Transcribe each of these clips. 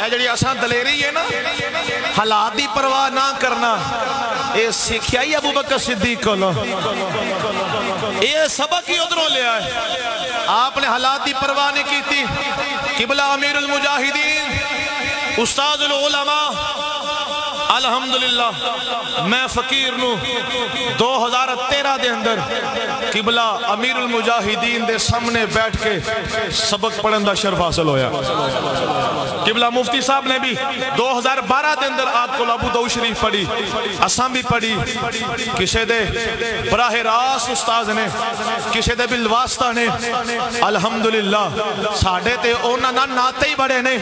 اے جڑی اساں دلیری ہے نا حالات دی پرواہ نہ کرنا اے سیکھیا ہی ابو بکر صدیق کو لو اے سبق ہی ادھروں لے آئے آپ نے حالات دی پرواہ نہیں کی تھی قبلہ امیر المجاہدین استاد العلماء الحمدللہ میں فقیر نو 2013 دے اندر قبلہ امیر المجاہدین دے سامنے بیٹھ کے سبق پڑھن دا شرف حاصل ہویا قبلہ مفتی صاحب نے بھی 2012 دے اندر آپ کو ابو داؤد شریف پڑھی اساں بھی پڑھی کسے دے براہ راست استاذ نے کسے دے بالواسطہ نے الحمدللہ ساڑھے تے اونا نا ناتے ہی بڑے نے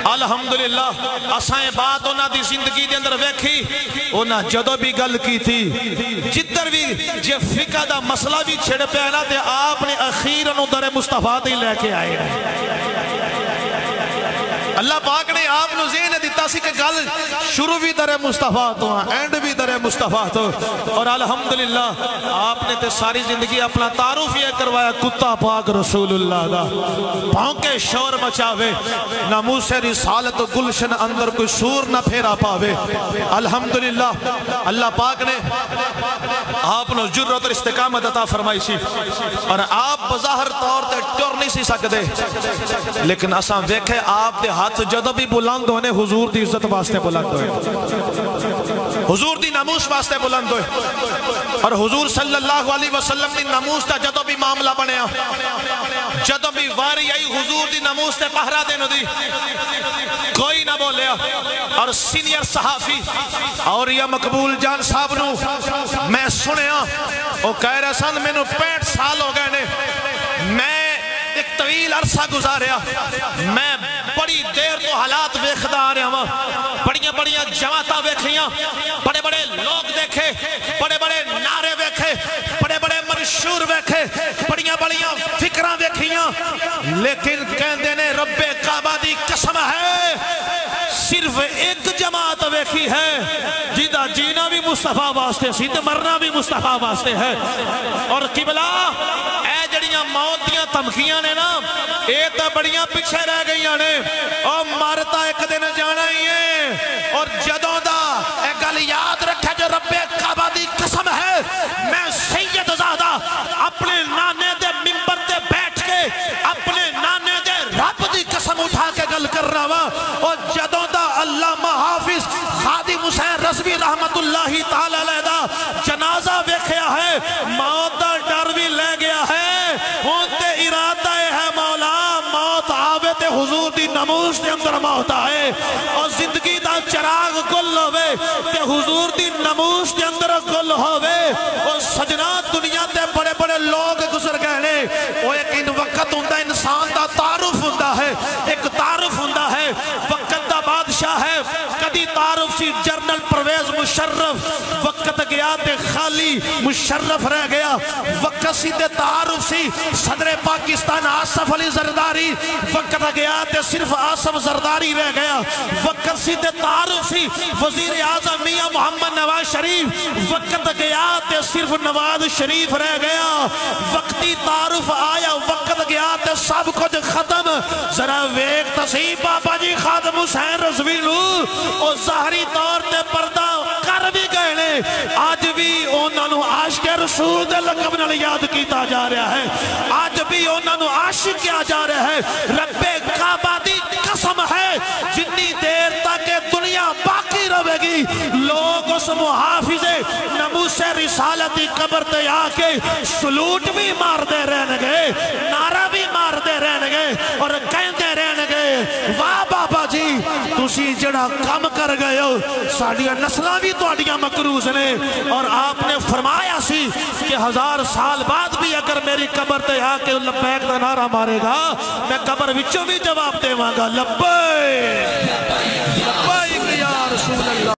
الحمدللہ اساں بات اونا دی زندگی دے اندر ویکھی اونا جدو بھی گل کی تھی جدر بھی جے فقہ دا مسئلہ بھی چھڑ پینا تے آپ نے اخیراً در مصطفیٰ ہی لے کے آئے اللہ پاک نے آپ نو ذہن دیتا سی کہ گل شروع بھی در مصطفیٰ تو اینڈ بھی در مصطفیٰ تو اور الحمدللہ آپ نے تے ساری زندگی اپنا تعارف یہ کروایا کتا پاک رسول اللہ دا پھونکے شور مچاوے ناموس رسالت و گلشن اندر کوئی سور نہ پھیرا پاوے الحمدللہ اللہ پاک نے آپ نو جرت اور استقامت عطا فرمائی سی اور آپ بظاہر طور تے ٹور نہیں سی سکتے لیکن اساں ویکھے آپ دے ہاتھ جدو بھی بلند ہونے حضور دی عزت واسطے بلند ہوئے حضور دی ناموس واسطے بلند ہوئے اور حضور صلی اللہ علیہ وسلم دی ناموس تا جدو بھی معاملہ بنیا جدو بھی واری آئی حضور دی ناموس تے پہرا دینو دی کوئی نہ بولیا اور سینئر صحافی اور یہ مقبول جان صاحب نو میں سنیا وہ کہہ رہے سن میں نو 65 سال ہو گئے نے میں ایک طویل عرصہ گزاریا میں بڑی دیر تو حالات ویکھدا آ رہا ہوں بڑیاں جماعتاں ویکھیاں بڑے بڑے لوگ دیکھے بڑے بڑے نعرے ویکھے بڑے منشور ویکھے بڑیاں فکراں ویکھیاں لیکن کہندے نے رب کعبہ دی قسم ہے صرف ایک جماعت ویکھی ہے جیدہ جینا بھی مصطفیٰ واسطے سیدھ مرنا بھی مصطفیٰ واسطے ہے اور قبلہ اے جڑیاں موت دیاں تمکیاں نے نا اے تا بڑیاں پیچھے رہ گئیاں نے اور مارتا ایک دن جانا ہی ہے اور جدوں دا اے گل یاد رکھے جو رب کعبہ دی قسم ہے میں سید زادہ اپنے نانے دے منبر تے بیٹھ کے اپنے نانے دے رب دی قسم اٹھا کے گل کر رہا ہوا اور جدوں دا علامہ حافظ خادم حسین رضوی رحمت اللہ تعالی علیہ دا جنازہ ویکھیا ہے موت دا ڈر بھی لے گیا ہے ہوتے ارادہ ہے مولا موت آوے تے حضور دی ناموس دے اندر موت آئے اور زندگی دا چراغ گل ہوئے تے حضور دی ناموس دے اندر گل ہوئے اور سجنہ دنیا تے بڑے لوگ گزر گئے وہ ایک ان وقت ہوندہ انسان دا تعارف ہوندہ ہے ایک تعارف ہوندہ ہے وقت دا بادشاہ ہے کدی تعارف سی جنرل پرویز مشرف وقت گیا تے خالی مشرف رہ گیا وقت سی تے تعارف سی صدر پاکستان آصف علی زرداری وقت گیا تے صرف آصف زرداری رہ گیا وقت سی تے تعارف سی وزیر اعظم میاں محمد نواز شریف وقت گیا تے صرف نواز شریف رہ گیا وقتی تعارف آیا وقت گیا تے سب کچھ ختم ذرا ویک تصیب بابا جی خادم حسین رضوی لو اور ظاہری طور تے پردہ کر بھی گئے نے آج بھی انہوں نے عاشق رسول دے لقب نال یاد کیتا جا رہا ہے آج بھی انہوں نے عاشق کیا جا رہا ہے رب کعبہ دی قسم ہے جتنی دیر تک دنیا باقی رہے گی لوگ اس محافظ ناموس رسالتی قبر تے آکے سلوٹ بھی مار دے رہنے گے نعرہ بھی مار دے رہنے گے اور کہندے رہنے گے واہ بابا جی تسی جڑا کم کر گئے ہو ساڑیاں نسلہ بھی تو اڈیاں مکروز نے اور آپ نے فرمایا سی کہ 1000 سال بعد بھی اگر میری قبر تے آکے لبیک دا نعرہ مارے گا میں قبر وچوں بھی جواب دے مانگا لبیک لبیک یا رسول اللہ